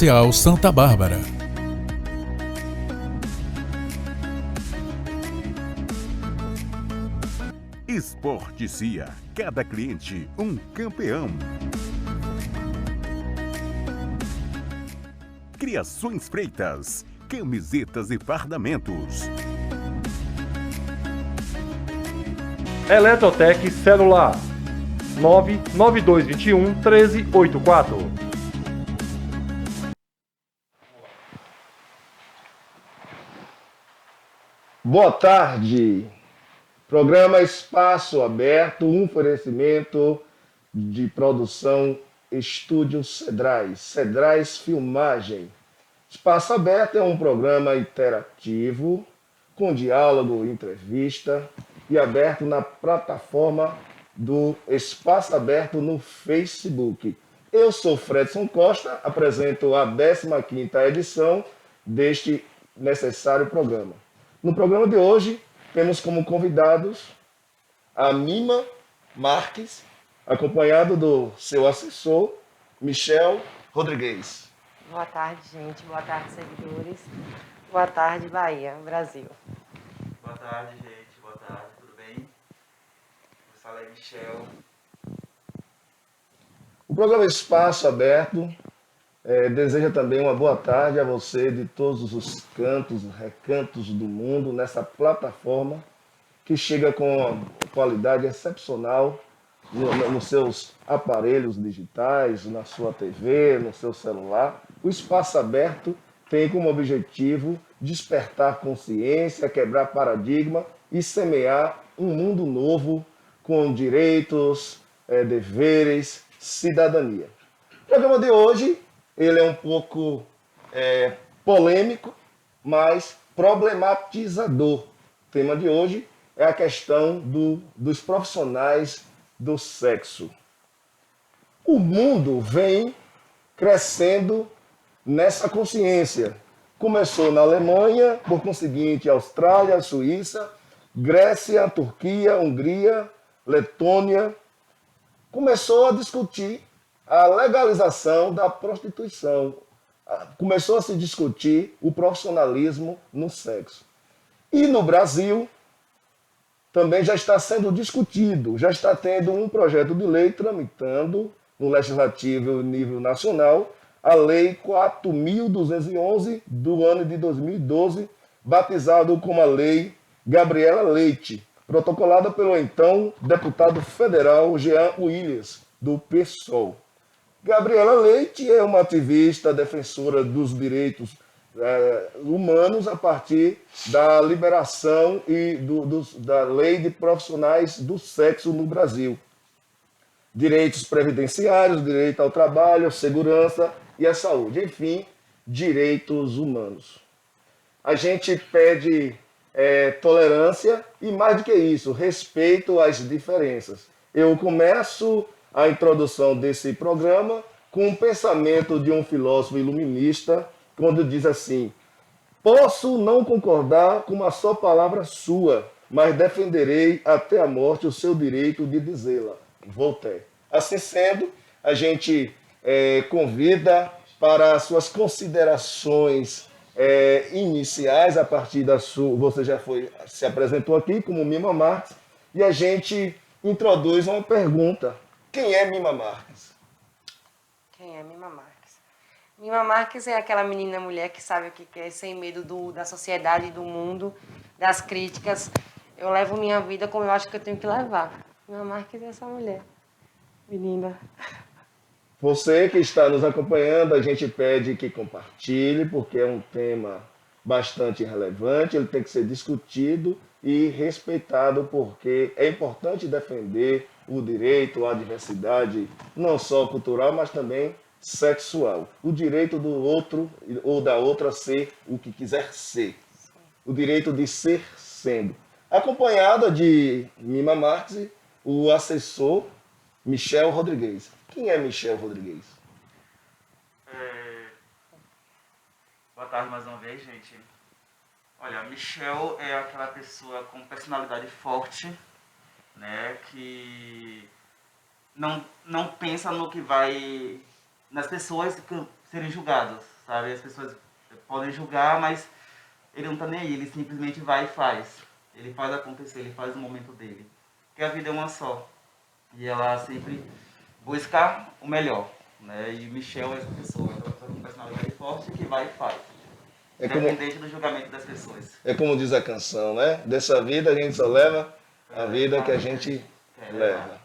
Comercial Santa Bárbara. Esporte-Cia, cada cliente um campeão. Criações Freitas, camisetas e fardamentos. Eletrotec Celular 99221 1384. Boa tarde. Programa Espaço Aberto, um oferecimento de produção Estúdio Cedrais Filmagem. Espaço Aberto é um programa interativo, com diálogo, entrevista e aberto na plataforma do Espaço Aberto no Facebook. Eu sou Fredson Costa, apresento a 15ª edição deste necessário programa. No programa de hoje, temos como convidados a Mima Marques, acompanhado do seu assessor, Michel Rodrigues. Boa tarde, gente. Boa tarde, seguidores. Boa tarde, Bahia, Brasil. Boa tarde, gente. Boa tarde, tudo bem? Fala aí, Michel. O programa Espaço Aberto deseja também uma boa tarde a você de todos os cantos, recantos do mundo, nessa plataforma que chega com uma qualidade excepcional nos seus aparelhos digitais, na sua TV, no seu celular. O Espaço Aberto tem como objetivo despertar consciência, quebrar paradigma e semear um mundo novo com direitos, deveres, cidadania. O programa de hoje ele é um pouco polêmico, mas problematizador. O tema de hoje é a questão dos profissionais do sexo. O mundo vem crescendo nessa consciência. Começou na Alemanha, por conseguinte, Austrália, Suíça, Grécia, Turquia, Hungria, Letônia. Começou a discutir a legalização da prostituição. Começou a se discutir o profissionalismo no sexo. E no Brasil também já está sendo discutido, já está tendo um projeto de lei tramitando no Legislativo nível nacional, a Lei 4.211 do ano de 2012, batizado como a Lei Gabriela Leite, protocolada pelo então deputado federal Jean Willis, do PSOL. Gabriela Leite é uma ativista defensora dos direitos humanos a partir da liberação e da lei de profissionais do sexo no Brasil. Direitos previdenciários, direito ao trabalho, segurança e à saúde, enfim, direitos humanos. A gente pede tolerância e, mais do que isso, respeito às diferenças. Eu começo a introdução desse programa com um pensamento de um filósofo iluminista, quando diz assim: posso não concordar com uma só palavra sua, mas defenderei até a morte o seu direito de dizê-la. Voltaire. Assim sendo, a gente convida para as suas considerações iniciais, a partir da sua... Você já se apresentou aqui como Mima Marques, e a gente introduz uma pergunta. Quem é Mima Marques? Quem é Mima Marques? Mima Marques é aquela menina mulher que sabe o que quer, sem medo da sociedade, do mundo, das críticas. Eu levo minha vida como eu acho que eu tenho que levar. Mima Marques é essa mulher. Menina. Você que está nos acompanhando, a gente pede que compartilhe, porque é um tema bastante relevante, ele tem que ser discutido e respeitado, porque é importante defender o direito à diversidade, não só cultural, mas também sexual. O direito do outro ou da outra ser o que quiser ser. O direito de ser sendo. Acompanhada de Mima Marques, o assessor Michel Rodrigues. Quem é Michel Rodrigues? Boa tarde mais uma vez, gente. Olha, Michel é aquela pessoa com personalidade forte, né, que não pensa no que vai... nas pessoas, serem julgados, sabe? As pessoas podem julgar, mas ele não tá nem aí, ele simplesmente vai e faz. Ele faz acontecer, ele faz o momento dele. Porque a vida é uma só. E ela sempre busca o melhor, né? E Michelle é essa pessoa com personalidade forte que vai e faz. Independente do julgamento das pessoas. É como diz a canção, né? Dessa vida a gente só leva a vida que a gente leva.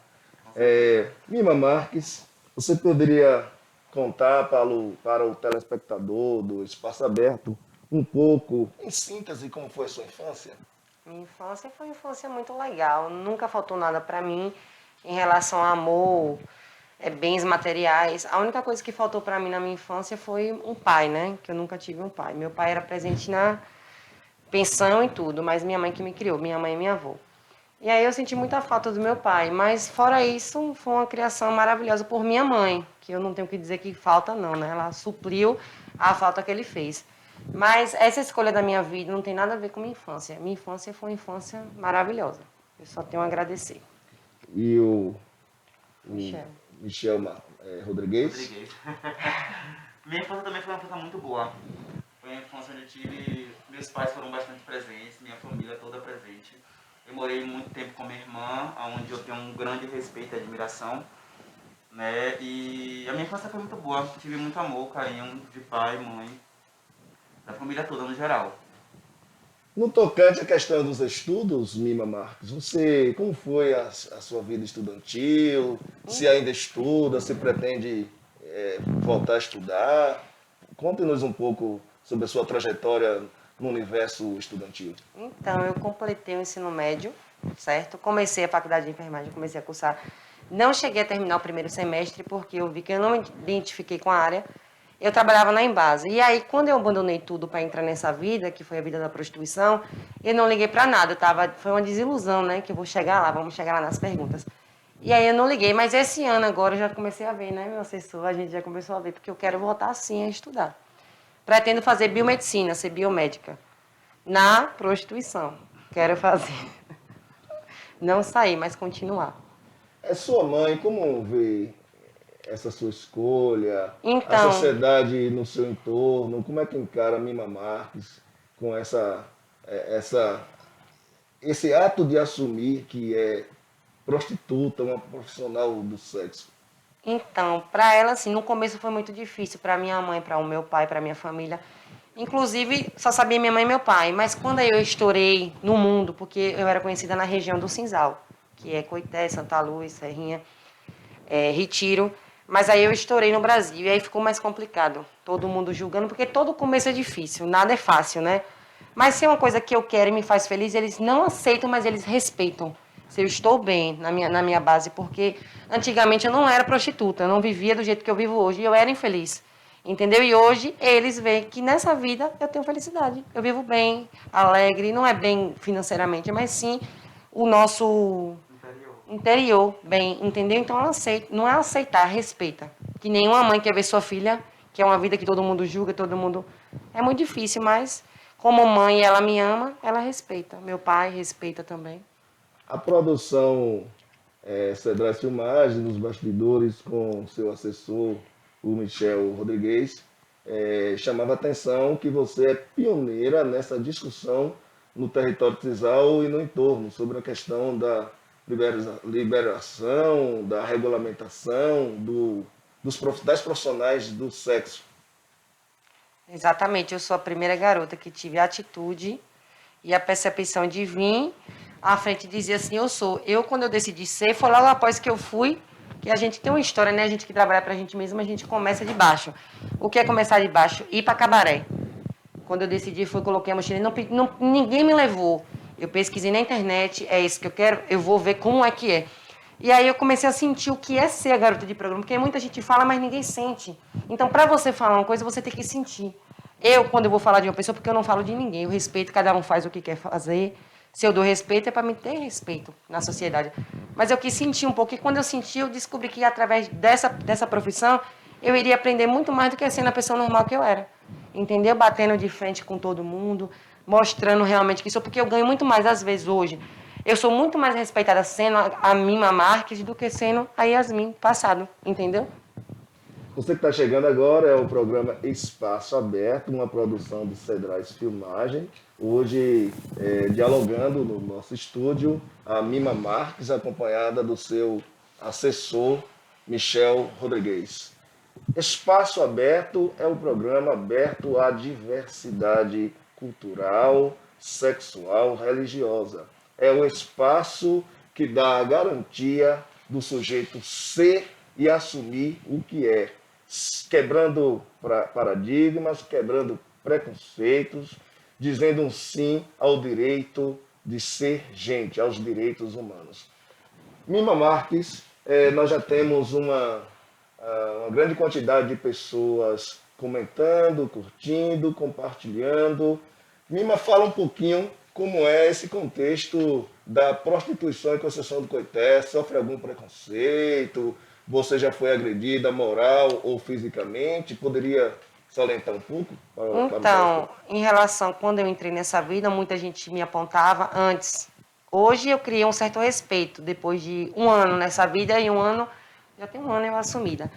Mima Marques, você poderia contar para o telespectador do Espaço Aberto um pouco, em síntese, como foi a sua infância? Minha infância foi uma infância muito legal. Nunca faltou nada para mim em relação a amor, bens materiais. A única coisa que faltou para mim na minha infância foi um pai, né? Que eu nunca tive um pai. Meu pai era presente na pensão e tudo, mas minha mãe que me criou, minha mãe e minha avó. E aí eu senti muita falta do meu pai, mas fora isso, foi uma criação maravilhosa por minha mãe, que eu não tenho que dizer que falta não, né? Ela supriu a falta que ele fez. Mas essa escolha da minha vida não tem nada a ver com minha infância. Minha infância foi uma infância maravilhosa. Eu só tenho a agradecer. E o Michel. Rodrigues? Minha infância também foi uma infância muito boa. Foi uma infância onde eu tive... Meus pais foram bastante presentes, minha família toda presente. Eu morei muito tempo com minha irmã, onde eu tenho um grande respeito e admiração. Né? E a minha infância foi muito boa. Tive muito amor, carinho de pai, mãe, da família toda no geral. No tocante à questão dos estudos, Mima Marques, como foi a sua vida estudantil? Se ainda estuda, se pretende voltar a estudar? Conte-nos um pouco sobre a sua trajetória no universo estudantil. Então, eu completei o ensino médio, certo? Comecei a faculdade de enfermagem, comecei a cursar. Não cheguei a terminar o primeiro semestre porque eu vi que eu não me identifiquei com a área. Eu trabalhava na Embasa. E aí, quando eu abandonei tudo para entrar nessa vida, que foi a vida da prostituição, eu não liguei para nada. Foi uma desilusão, né? Que eu vou chegar lá, vamos chegar lá nas perguntas. E aí eu não liguei, mas esse ano agora eu já comecei a ver, né, meu assessor? A gente já começou a ver, porque eu quero voltar sim a estudar. Pretendo fazer biomedicina, ser biomédica. Na prostituição. Quero fazer. Não sair, mas continuar. Sua mãe, como vê essa sua escolha? Então, a sociedade no seu entorno, como é que encara a Mima Marques com esse ato de assumir que é prostituta, uma profissional do sexo? Então, para ela, assim, no começo foi muito difícil, para minha mãe, para o meu pai, para minha família. Inclusive, só sabia minha mãe e meu pai. Mas quando eu estourei no mundo, porque eu era conhecida na região do Cinzal, que é Coité, Santa Luz, Serrinha, Retiro. Mas aí eu estourei no Brasil e aí ficou mais complicado. Todo mundo julgando, porque todo começo é difícil, nada é fácil, né? Mas se é uma coisa que eu quero e me faz feliz, eles não aceitam, mas eles respeitam. Se eu estou bem na minha base, porque antigamente eu não era prostituta, eu não vivia do jeito que eu vivo hoje e eu era infeliz. Entendeu? E hoje eles veem que nessa vida eu tenho felicidade. Eu vivo bem, alegre, não é bem financeiramente, mas sim o nosso interior bem, entendeu? Então ela aceita, não é aceitar, respeita. Que nenhuma mãe quer ver sua filha, que é uma vida que todo mundo julga, todo mundo... É muito difícil, mas como mãe ela me ama, ela respeita. Meu pai respeita também. A produção Cedrais Filmagens, nos bastidores, com seu assessor, o Michel Rodrigues, chamava a atenção que você é pioneira nessa discussão no território de Cinzal e no entorno, sobre a questão da liberação, da regulamentação das profissionais do sexo. Exatamente, eu sou a primeira garota que tive a atitude e a percepção de vir à frente e dizer assim, eu sou. Eu, quando eu decidi ser, foi logo após que eu fui, que a gente tem uma história, né? A gente que trabalha pra gente mesmo, a gente começa de baixo. O que é começar de baixo? Ir pra cabaré. Quando eu decidi, coloquei a mochila, ninguém me levou. Eu pesquisei na internet, é isso que eu quero, eu vou ver como é que é. E aí eu comecei a sentir o que é ser a garota de programa, porque muita gente fala, mas ninguém sente. Então, para você falar uma coisa, você tem que sentir. Eu, quando eu vou falar de uma pessoa, porque eu não falo de ninguém, eu respeito, cada um faz o que quer fazer. Se eu dou respeito, é para me ter respeito na sociedade. Mas eu quis sentir um pouco, e quando eu senti, eu descobri que através dessa profissão, eu iria aprender muito mais do que sendo a pessoa normal que eu era. Entendeu? Batendo de frente com todo mundo, mostrando realmente que sou, porque eu ganho muito mais, às vezes, hoje. Eu sou muito mais respeitada sendo a Mima Marques do que sendo a Yasmin passado, entendeu? Você que está chegando agora é o programa Espaço Aberto, uma produção do Cedrais Filmagem. Hoje, dialogando no nosso estúdio, a Mima Marques, acompanhada do seu assessor, Michel Rodrigues. Espaço Aberto é um programa aberto à diversidade cultural, sexual, religiosa. É um espaço que dá a garantia do sujeito ser e assumir o que é, quebrando paradigmas, quebrando preconceitos, dizendo um sim ao direito de ser gente, aos direitos humanos. Mima Marques, nós já temos uma grande quantidade de pessoas comentando, curtindo, compartilhando. Mima, fala um pouquinho como é esse contexto da prostituição em Conceição do Coité. Sofre algum preconceito? Você já foi agredida moral ou fisicamente? Poderia salientar um pouco? Então, em relação, quando eu entrei nessa vida, muita gente me apontava antes. Hoje eu criei um certo respeito, depois de um ano nessa vida e já tem um ano eu assumida.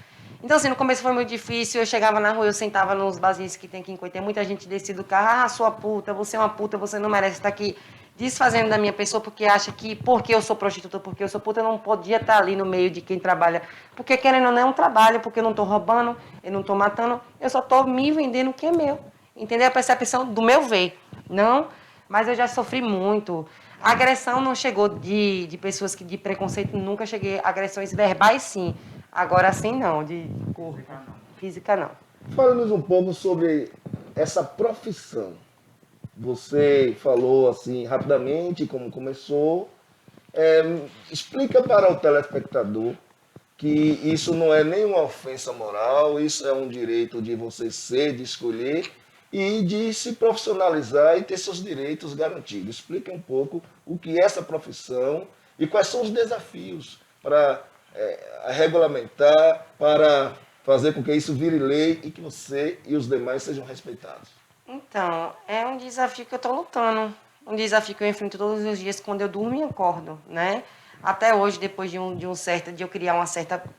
Então, assim, no começo foi muito difícil, eu chegava na rua, eu sentava nos barzinhos que tem aqui em Coité, muita gente descia do carro, sua puta, você é uma puta, você não merece estar aqui desfazendo da minha pessoa, porque acha que porque eu sou prostituta, porque eu sou puta, eu não podia estar ali no meio de quem trabalha. Porque querendo ou não é um trabalho, porque eu não estou roubando, eu não estou matando, eu só estou me vendendo o que é meu. Entendeu? A percepção do meu ver. Não, mas eu já sofri muito. A agressão não chegou de pessoas que de preconceito, nunca cheguei. Agressões verbais, sim. Agora, assim, não. De corpo. Física, não. Fala-nos um pouco sobre essa profissão. Você falou assim rapidamente como começou. Explica para o telespectador que isso não é nenhuma ofensa moral, isso é um direito de você ser, de escolher e de se profissionalizar e ter seus direitos garantidos. Explica um pouco o que é essa profissão e quais são os desafios para regulamentar, para fazer com que isso vire lei e que você e os demais sejam respeitados. Então, é um desafio que eu estou lutando. Um desafio que eu enfrento todos os dias quando eu durmo e acordo, né? Até hoje, depois de eu criar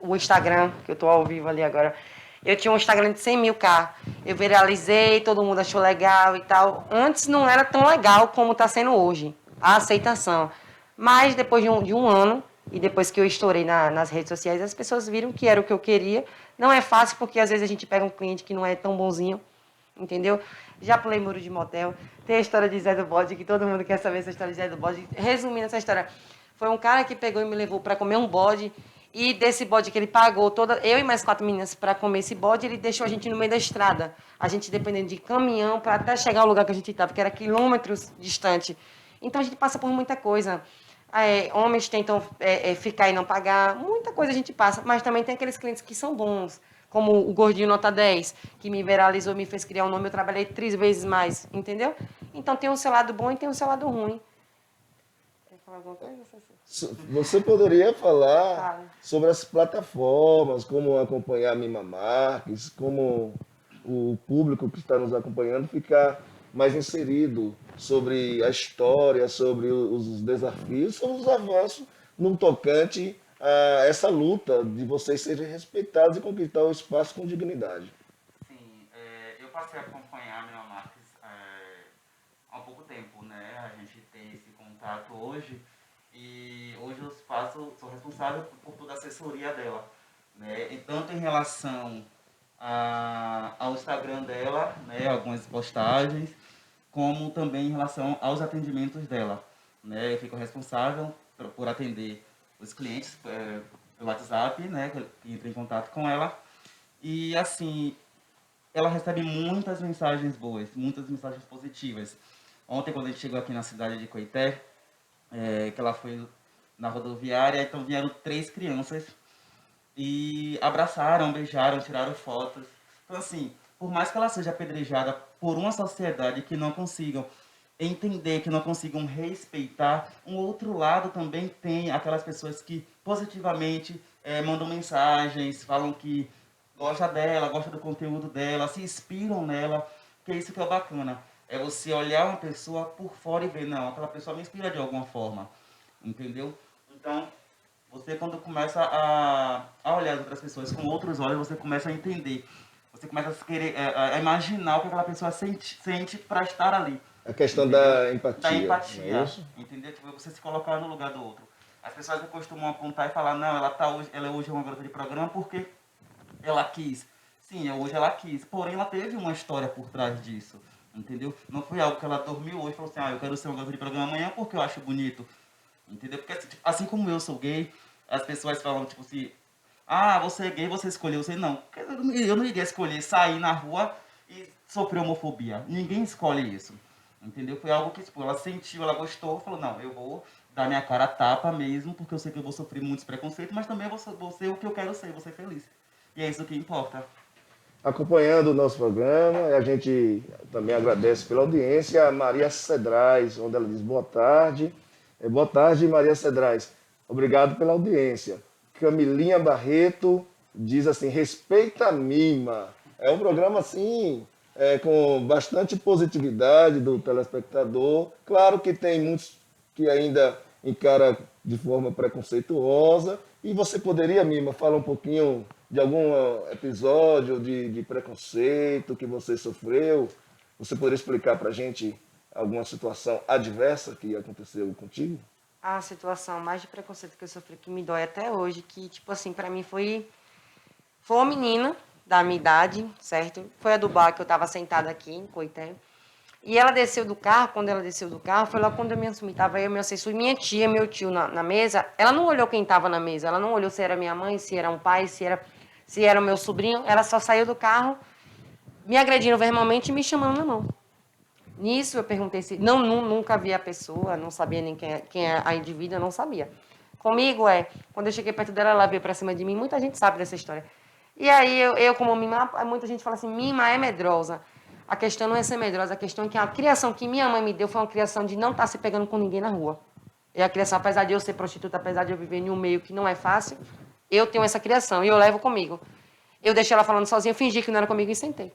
o Instagram, que eu estou ao vivo ali agora, eu tinha um Instagram de 100 mil K. Eu viralizei, todo mundo achou legal e tal. Antes não era tão legal como está sendo hoje, a aceitação. Mas depois de um ano, e depois que eu estourei nas redes sociais, as pessoas viram que era o que eu queria. Não é fácil, porque às vezes a gente pega um cliente que não é tão bonzinho, entendeu? Já pulei muro de motel. Tem a história de Zé do Bode, que todo mundo quer saber essa história de Zé do Bode. Resumindo essa história, foi um cara que pegou e me levou para comer um bode. E desse bode que ele pagou, eu e mais 4 meninas para comer esse bode, ele deixou a gente no meio da estrada. A gente dependendo de caminhão para até chegar ao lugar que a gente estava, que era quilômetros distante. Então a gente passa por muita coisa. Homens tentam ficar e não pagar, muita coisa a gente passa. Mas também tem aqueles clientes que são bons, como o Gordinho Nota 10, que me viralizou, me fez criar um nome, eu trabalhei 3 vezes mais, entendeu? Então tem um seu lado bom e tem um seu lado ruim. Quer falar alguma coisa? Você poderia falar sobre as plataformas, como acompanhar a Mima Marques, como o público que está nos acompanhando ficar mais inserido sobre a história, sobre os desafios, sobre os avanços no tocante a essa luta de vocês serem respeitados e conquistar o espaço com dignidade. Sim, eu passei a acompanhar a Mima Marques há um pouco tempo, né? A gente tem esse contato hoje e hoje eu sou responsável por toda a assessoria dela, né? E tanto em relação ao Instagram dela, né? Algumas postagens, como também em relação aos atendimentos dela, né? Eu fico responsável por atender os clientes pelo WhatsApp, né, que entra em contato com ela. E, assim, ela recebe muitas mensagens boas, muitas mensagens positivas. Ontem, quando a gente chegou aqui na cidade de Coité, que ela foi na rodoviária, então vieram 3 crianças e abraçaram, beijaram, tiraram fotos. Então, assim, por mais que ela seja apedrejada por uma sociedade que não consigam entender, que não consigam respeitar, um outro lado também tem aquelas pessoas que positivamente mandam mensagens, falam que gosta dela, gosta do conteúdo dela, se inspiram nela, que é isso que é bacana. É você olhar uma pessoa por fora e ver, não, aquela pessoa me inspira de alguma forma, entendeu? Então, Você, quando começa a olhar as outras pessoas com outros olhos, você começa a entender. Você começa a querer a imaginar o que aquela pessoa sente para estar ali. A questão Entendeu? da empatia. Da Não é empatia, isso? entendeu? Tipo, você se colocar no lugar do outro. As pessoas costumam apontar e falar, não, ela hoje é uma garota de programa porque ela quis. Sim, hoje ela quis, porém ela teve uma história por trás disso, entendeu? Não foi algo que ela dormiu hoje e falou assim, eu quero ser uma garota de programa amanhã porque eu acho bonito, entendeu? Porque assim como eu sou gay, as pessoas falam tipo assim, você é gay, você escolheu, você não. Eu não iria escolher sair na rua e sofrer homofobia. Ninguém escolhe isso. Entendeu? Foi algo que, tipo, ela sentiu, ela gostou, falou, não, eu vou dar minha cara a tapa mesmo, porque eu sei que eu vou sofrer muitos preconceitos, mas também vou ser o que eu quero ser, vou ser feliz. E é isso que importa. Acompanhando o nosso programa, a gente também agradece pela audiência a Maria Cedrais, onde ela diz boa tarde. Boa tarde, Maria Cedrais. Obrigado pela audiência. Camilinha Barreto diz assim, respeita a mima. É um programa assim, com bastante positividade do telespectador. Claro que tem muitos que ainda encara de forma preconceituosa. E você poderia, Mima, falar um pouquinho de algum episódio de preconceito que você sofreu? Você poderia explicar para a gente alguma situação adversa que aconteceu contigo? A situação mais de preconceito que eu sofri, que me dói até hoje, que, tipo assim, pra mim foi uma menina da minha idade, certo? Foi a do bar que eu tava sentada aqui, em Coité. E ela desceu do carro, quando ela desceu do carro, foi lá quando eu me assumi. Tava eu, meu assessor e minha tia, meu tio na mesa. Ela não olhou quem tava na mesa, ela não olhou se era minha mãe, se era um pai, se era o meu sobrinho. Ela só saiu do carro, me agredindo verbalmente e me chamando na mão. Nisso eu perguntei se... nunca vi a pessoa, não sabia nem quem é a indivídua, eu não sabia. Comigo quando eu cheguei perto dela, ela veio pra cima de mim, muita gente sabe dessa história. E aí eu como mima, muita gente fala assim, mima é medrosa. A questão não é ser medrosa, a questão é que a criação que minha mãe me deu foi uma criação de não estar se pegando com ninguém na rua. E a criação, apesar de eu ser prostituta, apesar de eu viver em um meio que não é fácil, eu tenho essa criação e eu levo comigo. Eu deixei ela falando sozinha, fingi que não era comigo e sentei.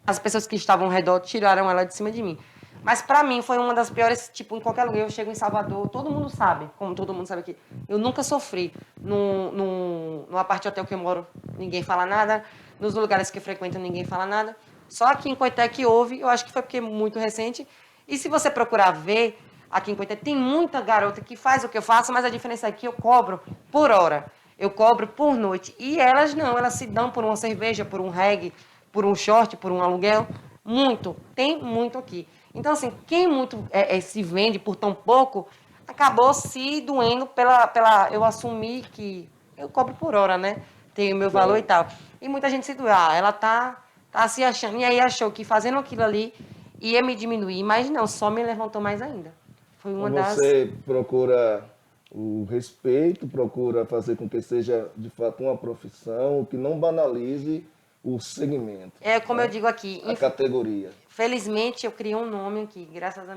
As pessoas que estavam ao redor tiraram ela de cima de mim. Mas pra mim foi uma das piores, tipo, em qualquer lugar. Eu chego em Salvador, todo mundo sabe, como todo mundo sabe aqui. Eu nunca sofri. Numa parte do hotel que eu moro, ninguém fala nada. Nos lugares que eu frequento, ninguém fala nada. Só aqui em Coité que houve, eu acho que foi porque é muito recente. E se você procurar ver, aqui em Coité tem muita garota que faz o que eu faço, mas a diferença é que eu cobro por hora. Eu cobro por noite. E elas não, elas se dão por uma cerveja, por um reggae, por um short, por um aluguel. Muito. Tem muito aqui. Então, assim, quem muito se vende por tão pouco, acabou se doendo eu assumi que eu cobro por hora, né? Tem o meu valor e tal. E muita gente se doeu. Ela tá se achando. E aí achou que fazendo aquilo ali ia me diminuir, mas não, só me levantou mais ainda. Foi uma das... Você procura o respeito, procura fazer com que seja, de fato, uma profissão, que não banalize o segmento. É como eu digo aqui... A categoria. Felizmente, eu criei um nome aqui, graças a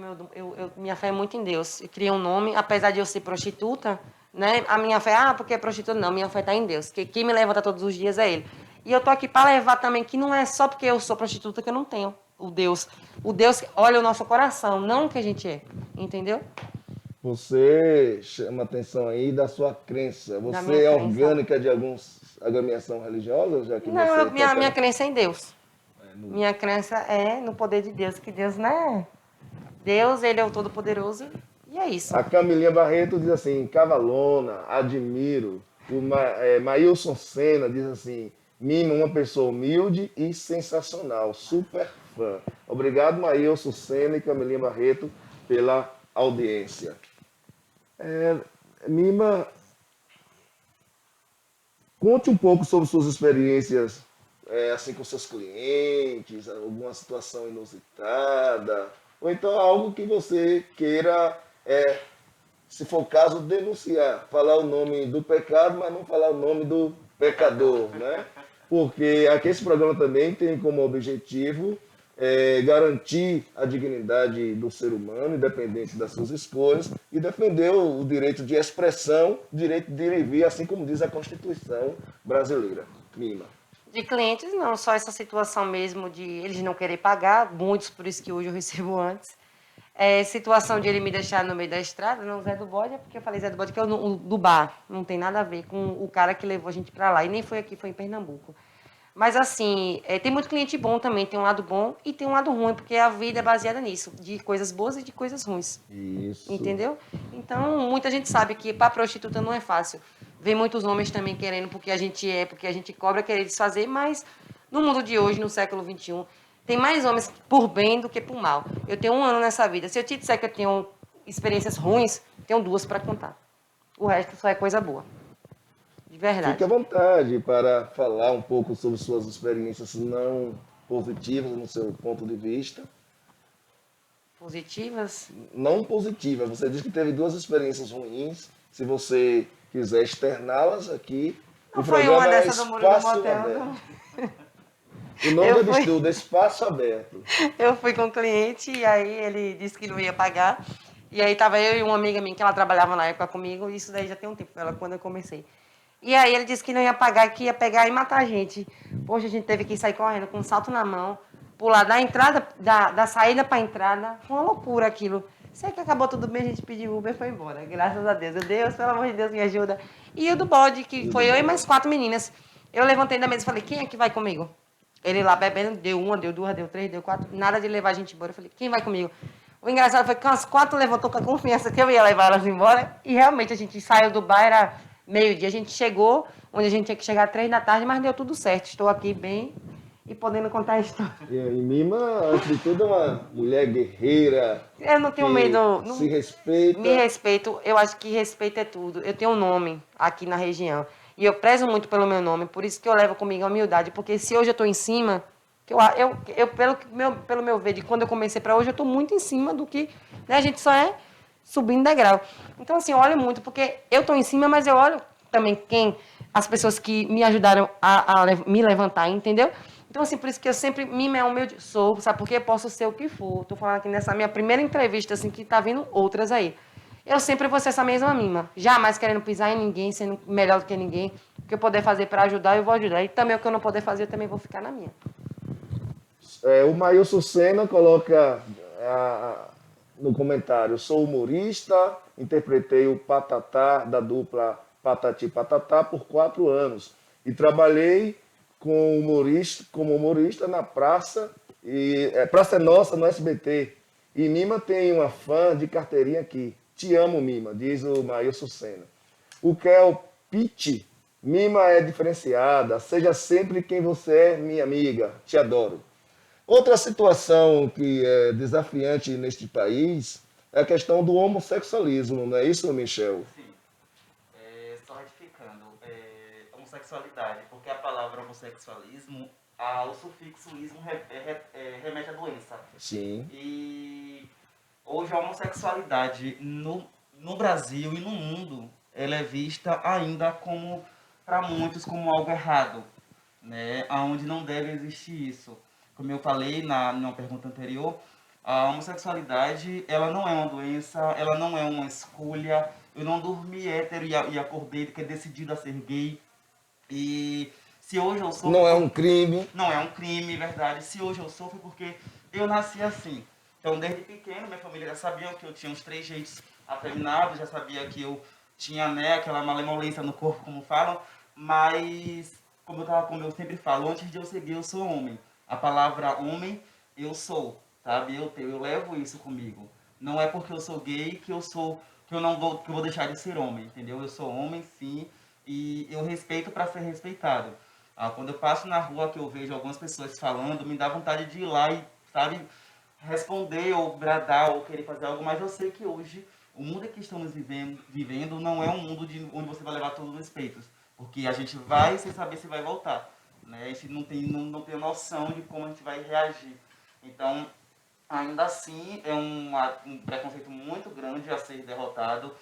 minha fé é muito em Deus. Eu criei um nome, apesar de eu ser prostituta, né? A minha fé, porque é prostituta, não, minha fé está em Deus. Que quem me levanta todos os dias é Ele. E eu tô aqui para levar também, que não é só porque eu sou prostituta que eu não tenho o Deus. O Deus olha o nosso coração, não o que a gente é, entendeu? Você chama atenção aí da sua crença. Você é orgânica de alguns agremiação religiosa? Já que não, minha crença é em Deus. Minha crença é no poder de Deus, que Deus, né? Deus, Ele é o Todo-Poderoso e é isso. A Camilinha Barreto diz assim, cavalona, admiro. O Maílson Senna diz assim, Mima, uma pessoa humilde e sensacional, super fã. Obrigado, Maílson Senna e Camilinha Barreto, pela audiência. Mima, conte um pouco sobre suas experiências assim com seus clientes, alguma situação inusitada, ou então algo que você queira, se for o caso, denunciar, falar o nome do pecado, mas não falar o nome do pecador, né? Porque aqui esse programa também tem como objetivo garantir a dignidade do ser humano, independente das suas escolhas, e defender o direito de expressão, o direito de ir e vir, assim como diz a Constituição brasileira. Mima. De clientes, não, só essa situação mesmo de eles não querer pagar, muitos, por isso que hoje eu recebo antes. Situação de ele me deixar no meio da estrada, não, Zé do Bode, é porque eu falei Zé do Bode, que é o do bar. Não tem nada a ver com o cara que levou a gente para lá. E nem foi aqui, foi em Pernambuco. Mas, assim, tem muito cliente bom também. Tem um lado bom e tem um lado ruim, porque a vida é baseada nisso, de coisas boas e de coisas ruins. Isso. Entendeu? Então, muita gente sabe que para prostituta não é fácil. Vem muitos homens também querendo porque a gente cobra, querer desfazer, mas no mundo de hoje, no século XXI, tem mais homens por bem do que por mal. Eu tenho 1 ano nessa vida. Se eu te disser que eu tenho experiências ruins, tenho 2 para contar. O resto só é coisa boa. De verdade. Fique à vontade para falar um pouco sobre suas experiências não positivas no seu ponto de vista. Positivas? Não positivas. Você disse que teve 2 experiências ruins. Se você quiser externá-las aqui, Não o foi programa uma é dessa do muro do Espaço motel, Aberto. não. O nome Eu do fui- estudo é Espaço Aberto. Eu fui com um cliente e aí ele disse que não ia pagar. E aí tava eu e uma amiga minha que ela trabalhava na época comigo, e isso daí já tem um tempo, ela quando eu comecei. E aí ele disse que não ia pagar, que ia pegar e matar a gente. Poxa, a gente teve que sair correndo com um salto na mão, pular da entrada, da saída para a entrada. Foi uma loucura aquilo. Sei que acabou tudo bem, a gente pediu Uber e foi embora. Graças a Deus. Deus, pelo amor de Deus, me ajuda. E o do bode, que foi eu e mais 4 meninas. Eu levantei da mesa e falei, quem é que vai comigo? Ele lá bebendo, deu 1, deu 2, deu 3, deu 4. Nada de levar a gente embora. Eu falei, quem vai comigo? O engraçado foi que as 4 levantou com a confiança que eu ia levar elas embora. E realmente a gente saiu do bar, era meio-dia. A gente chegou onde a gente tinha que chegar às 3 da tarde, mas deu tudo certo. Estou aqui bem e podendo contar a história. E Mima, antes de tudo, é uma mulher guerreira. Eu não tenho que medo. Não, se respeita. me respeito, eu acho que respeito é tudo. Eu tenho um nome aqui na região. E eu prezo muito pelo meu nome, por isso que eu levo comigo a humildade. Porque se hoje eu estou em cima, que pelo meu ver, de quando eu comecei para hoje, eu estou muito em cima do que, né, a gente só é subindo degrau. Então, assim, eu olho muito, porque eu estou em cima, mas eu olho também as pessoas que me ajudaram a me levantar, entendeu? Então, assim, por isso que eu sempre me humilde sou, sabe? Porque eu posso ser o que for. Estou falando aqui nessa minha primeira entrevista, assim, que tá vindo outras aí. Eu sempre vou ser essa mesma mima. Jamais querendo pisar em ninguém, sendo melhor do que ninguém. O que eu puder fazer para ajudar, eu vou ajudar. E também o que eu não puder fazer, eu também vou ficar na minha. O Maílson Senna coloca no comentário, sou humorista, interpretei o Patatá da dupla Patati Patatá por 4 anos. E trabalhei como humorista na Praça, Praça é Nossa, no SBT. E Mima tem uma fã de carteirinha aqui. Te amo, Mima, diz o Maílson Senna. O Kel Pitt, Mima é diferenciada, seja sempre quem você é, minha amiga, te adoro. Outra situação que é desafiante neste país é a questão do homossexualismo, não é isso, Michel? Sim. Só retificando, homossexualidade, porque a palavra homossexualismo, o sufixo ismo remete à doença. Sim. E hoje a homossexualidade no Brasil e no mundo, ela é vista ainda como, para muitos, como algo errado, né? Onde não deve existir isso. Como eu falei numa pergunta anterior, a homossexualidade, ela não é uma doença, ela não é uma escolha. Eu não dormi hétero e acordei que é decidido a ser gay. E se hoje eu sou... Não é um crime. Não é um crime, verdade. Se hoje eu sofro, porque eu nasci assim. Então, desde pequeno, minha família já sabia que eu tinha uns 3 jeitos afeminados, já sabia que eu tinha, né, aquela malemolência no corpo, como falam. Mas, como eu sempre falo, antes de eu ser gay, eu sou homem. A palavra homem, eu sou, sabe? Eu levo isso comigo. Não é porque eu sou gay que eu vou deixar de ser homem, entendeu? Eu sou homem, sim, e eu respeito para ser respeitado. Quando eu passo na rua que eu vejo algumas pessoas falando, me dá vontade de ir lá e, sabe, responder ou bradar ou querer fazer algo, mas eu sei que hoje o mundo que estamos vivendo não é um mundo onde você vai levar todos os respeitos, porque a gente vai sem saber se vai voltar, né? A gente não tem noção de como a gente vai reagir. Então, ainda assim, é um preconceito muito grande a ser derrotado.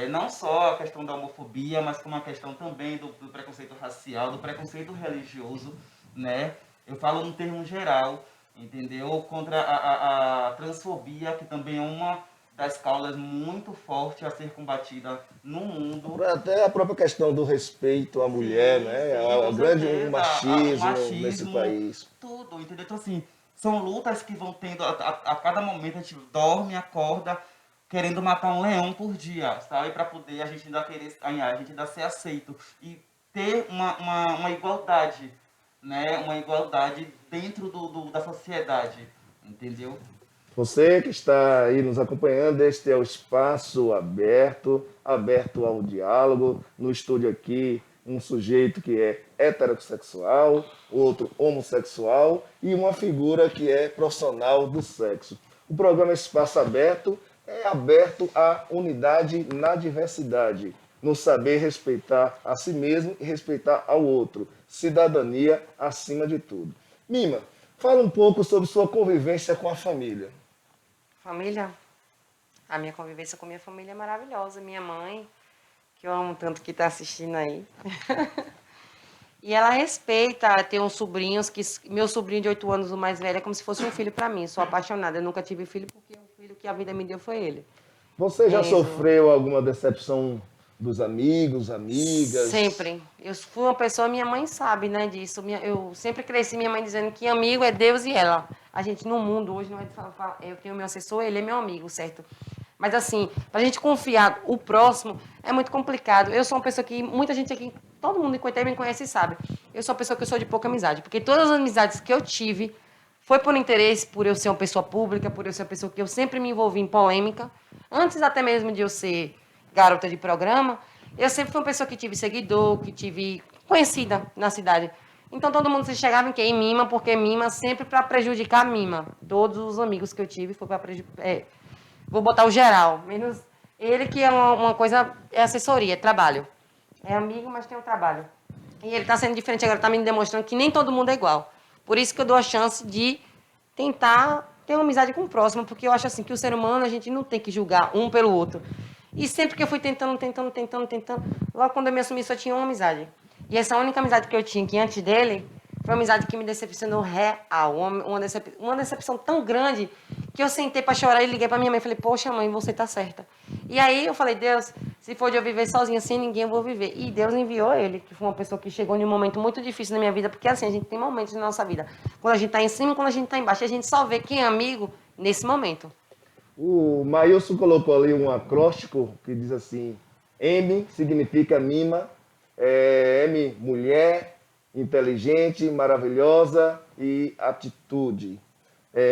Não só a questão da homofobia, mas como a questão também do preconceito racial, do preconceito religioso, né? Eu falo no termo geral, entendeu? Contra a transfobia, que também é uma das causas muito forte a ser combatida no mundo. Até a própria questão do respeito à mulher, né? Sim, O grande certeza. machismo O machismo nesse país. Tudo, entendeu? Então, assim, São lutas que vão tendo, a cada momento a gente dorme, acorda, querendo matar um leão por dia, sabe? Para poder a gente ainda ser aceito e ter uma igualdade, né? Uma igualdade dentro da sociedade, entendeu? Você que está aí nos acompanhando, este é o espaço aberto, aberto ao diálogo. No estúdio aqui, um sujeito que é heterossexual, outro homossexual e uma figura que é profissional do sexo. O programa Espaço Aberto é aberto à unidade na diversidade, no saber respeitar a si mesmo e respeitar ao outro. Cidadania acima de tudo. Mima, fala um pouco sobre sua convivência com a família. Família? A minha convivência com minha família é maravilhosa. Minha mãe, que eu amo tanto que está assistindo aí. E ela respeita, tem uns sobrinhos, que meu sobrinho de 8 anos, o mais velho, é como se fosse um filho para mim. Sou apaixonada, eu nunca tive filho porque o filho que a vida me deu foi ele. Você já sofreu alguma decepção dos amigos, amigas? Sempre. Eu fui uma pessoa, minha mãe sabe, né, disso. Eu sempre cresci, minha mãe dizendo que amigo é Deus e ela. A gente no mundo hoje não é de falar, eu tenho meu assessor, ele é meu amigo, certo? Mas assim, pra gente confiar o próximo é muito complicado. Eu sou uma pessoa que muita gente aqui, todo mundo em Coité me conhece e sabe. Eu sou uma pessoa que eu sou de pouca amizade, porque todas as amizades que eu tive foi por interesse, por eu ser uma pessoa pública, por eu ser uma pessoa que eu sempre me envolvi em polêmica. Antes até mesmo de eu ser garota de programa, eu sempre fui uma pessoa que tive seguidor, que tive conhecida na cidade. Então todo mundo se chegava em quem? Em Mima, porque Mima sempre para prejudicar Mima. Todos os amigos que eu tive foi para prejudicar. Vou botar o geral, menos ele que é uma coisa, é assessoria, é trabalho. É amigo, mas tem um trabalho. E ele está sendo diferente agora, está me demonstrando que nem todo mundo é igual. Por isso que eu dou a chance de tentar ter uma amizade com o próximo, porque eu acho assim que o ser humano a gente não tem que julgar um pelo outro. E sempre que eu fui tentando, logo quando eu me assumi só tinha uma amizade. E essa única amizade que eu tinha aqui antes dele foi uma amizade que me decepcionou real. Uma decepção tão grande que eu sentei para chorar e liguei para minha mãe e falei, poxa mãe, você tá certa. E aí eu falei, Deus, se for de eu viver sozinha sem ninguém, eu vou viver. E Deus enviou ele, que foi uma pessoa que chegou em um momento muito difícil na minha vida, porque assim, a gente tem momentos na nossa vida. Quando a gente tá em cima e quando a gente tá embaixo, a gente só vê quem é amigo nesse momento. O Maílson colocou ali um acróstico que diz assim, M significa Mima, M, mulher, inteligente, maravilhosa e atitude.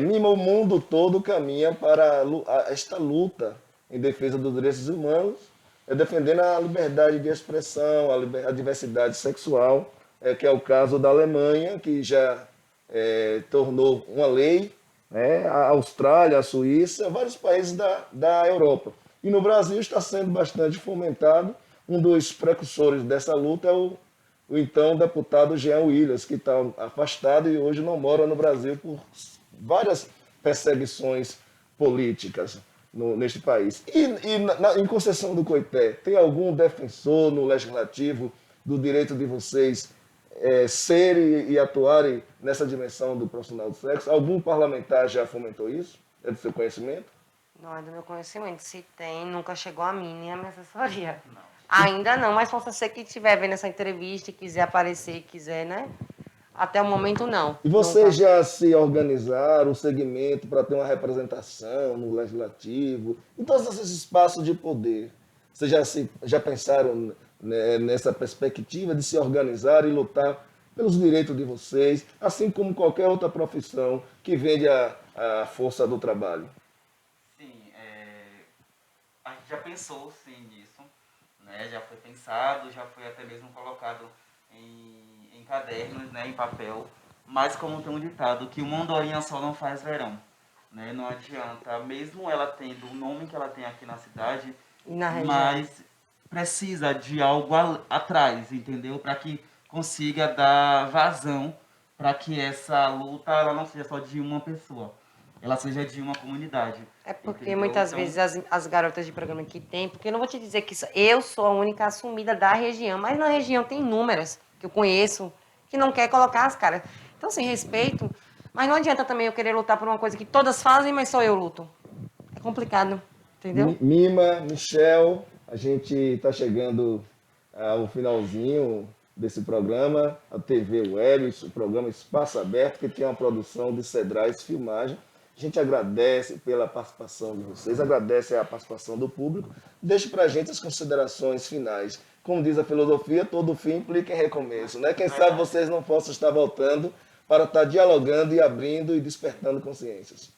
Mima, o mundo todo caminha para esta luta em defesa dos direitos humanos, defendendo a liberdade de expressão, a diversidade sexual, que é o caso da Alemanha, que já tornou uma lei, né? A Austrália, a Suíça, vários países da Europa. E no Brasil está sendo bastante fomentado. Um dos precursores dessa luta é o então deputado Jean Willis, que está afastado e hoje não mora no Brasil por várias perseguições políticas neste país. Em Conceição do Coité, tem algum defensor no Legislativo do direito de vocês serem e atuarem nessa dimensão do profissional do sexo? Algum parlamentar já fomentou isso? É do seu conhecimento? Não é do meu conhecimento. Se tem, nunca chegou a mim nem a minha assessoria. Não. Ainda não, mas se você que estiver vendo essa entrevista e quiser aparecer, quiser, né? Até o momento, não. E vocês já se organizaram, o segmento, para ter uma representação no Legislativo, em todos esses espaços de poder? Vocês já pensaram nessa perspectiva de se organizar e lutar pelos direitos de vocês, assim como qualquer outra profissão que vende a força do trabalho? Sim, a gente já pensou, sim, nisso. Né? Já foi pensado, já foi até mesmo colocado em cadernos, né, em papel, mas como tem um ditado, que uma andorinha só não faz verão, né? Não adianta, mesmo ela tendo o nome que ela tem aqui na cidade, mas precisa de algo atrás, entendeu? Para que consiga dar vazão, para que essa luta ela não seja só de uma pessoa, ela seja de uma comunidade. É porque entendeu? muitas vezes as garotas de programa que tem, porque eu não vou te dizer que eu sou a única assumida da região, mas na região tem inúmeras que eu conheço, que não quer colocar as caras. Então, assim, respeito, mas não adianta também eu querer lutar por uma coisa que todas fazem, mas só eu luto. É complicado, entendeu? Mima, Michel, a gente está chegando ao finalzinho desse programa, a TV Web, o programa Espaço Aberto, que tem uma produção de Cedrais Filmagem. A gente agradece pela participação de vocês, agradece a participação do público. Deixe para a gente as considerações finais. Como diz a filosofia, todo fim implica em recomeço, né? Quem sabe vocês não possam estar voltando para estar dialogando e abrindo e despertando consciências.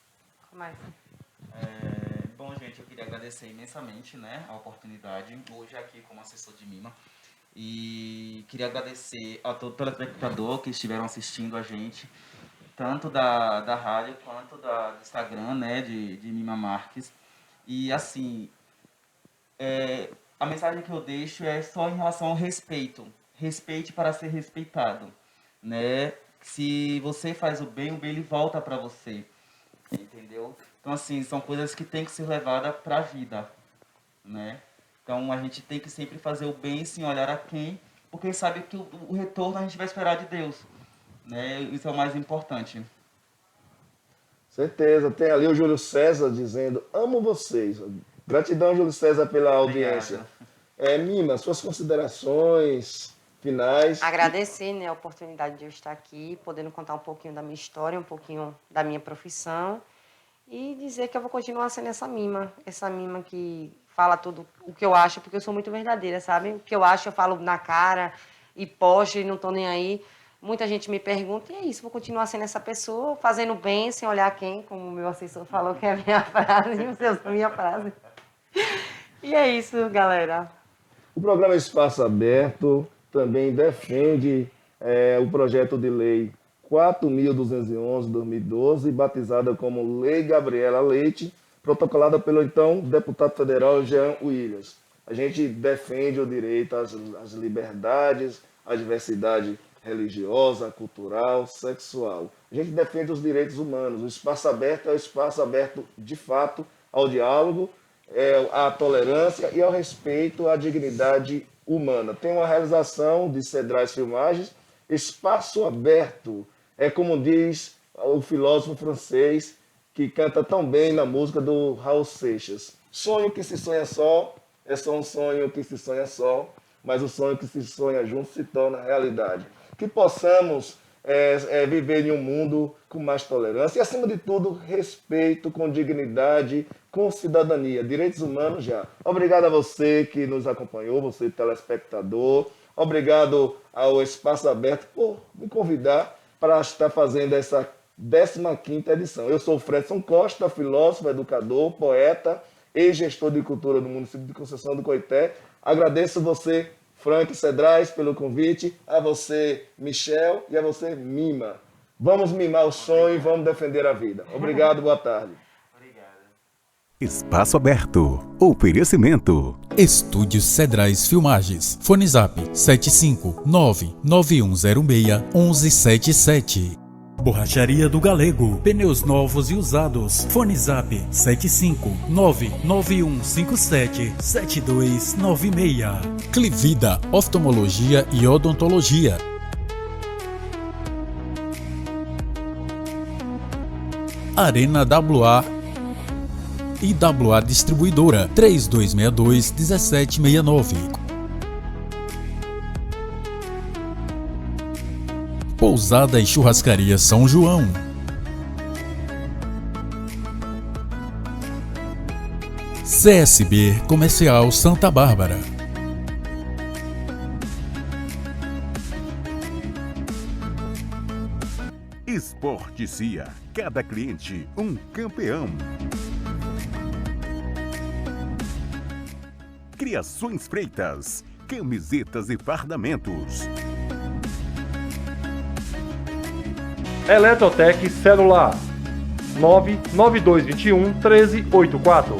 Bom, gente, eu queria agradecer imensamente, né, a oportunidade, hoje aqui como assessor de Mima. E queria agradecer a todo telespectador que estiveram assistindo a gente, tanto da rádio quanto do Instagram, né, de Mima Marques. E, assim, a mensagem que eu deixo é só em relação ao respeito. Respeite para ser respeitado, né? Se você faz o bem ele volta para você, entendeu? Então, assim, são coisas que tem que ser levadas para a vida, né? Então, a gente tem que sempre fazer o bem sem olhar a quem, porque sabe que o retorno a gente vai esperar de Deus, né? Isso é o mais importante. Certeza. Tem ali o Júlio César dizendo, amo vocês. Gratidão, Júlio César, pela audiência. Mima, suas considerações finais. Agradecer, né, a oportunidade de eu estar aqui, podendo contar um pouquinho da minha história, um pouquinho da minha profissão e dizer que eu vou continuar sendo essa mima que fala tudo o que eu acho, porque eu sou muito verdadeira, sabe? O que eu acho eu falo na cara e posto e não tô nem aí. Muita gente me pergunta e é isso, vou continuar sendo essa pessoa, fazendo bem, sem olhar quem, como o meu assessor falou que é a minha frase, a minha frase. E é isso, galera. O programa Espaço Aberto também defende o projeto de lei 4.211/2012, batizada como Lei Gabriela Leite, protocolada pelo então deputado federal Jean Williams. A gente defende o direito às liberdades, à diversidade religiosa, cultural, sexual. A gente defende os direitos humanos. O Espaço Aberto é o espaço aberto, de fato, ao diálogo, à tolerância e ao respeito à dignidade humana. Tem uma realização de Cedrais Filmagens, Espaço Aberto. É como diz o filósofo francês que canta tão bem na música do Raul Seixas. Sonho que se sonha só é só um sonho que se sonha só, mas o sonho que se sonha junto se torna realidade. Que possamos viver em um mundo com mais tolerância e, acima de tudo, respeito, com dignidade, com cidadania, direitos humanos já. Obrigado a você que nos acompanhou, você telespectador. Obrigado ao Espaço Aberto por me convidar para estar fazendo essa 15ª edição. Eu sou o Fredson Costa, filósofo, educador, poeta e gestor de cultura do município de Conceição do Coité. Agradeço você, Frank Cedrais, pelo convite, a você, Michel, e a você, Mima. Vamos mimar o sonho e vamos defender a vida. Obrigado, boa tarde. Espaço Aberto. Oferecimento. Estúdios Cedrais Filmagens. Fone Zap 75991061177. Borracharia do Galego. Pneus novos e usados. Fone Zap 75991577296. Clivida Oftalmologia e Odontologia. Arena WA e WA Distribuidora 3262-1769. Pousada e Churrascaria São João. CSB Comercial Santa Bárbara. Esporticia. Cada cliente um campeão. Criações Freitas. Camisetas e fardamentos. Eletrotec Celular 99221 1384.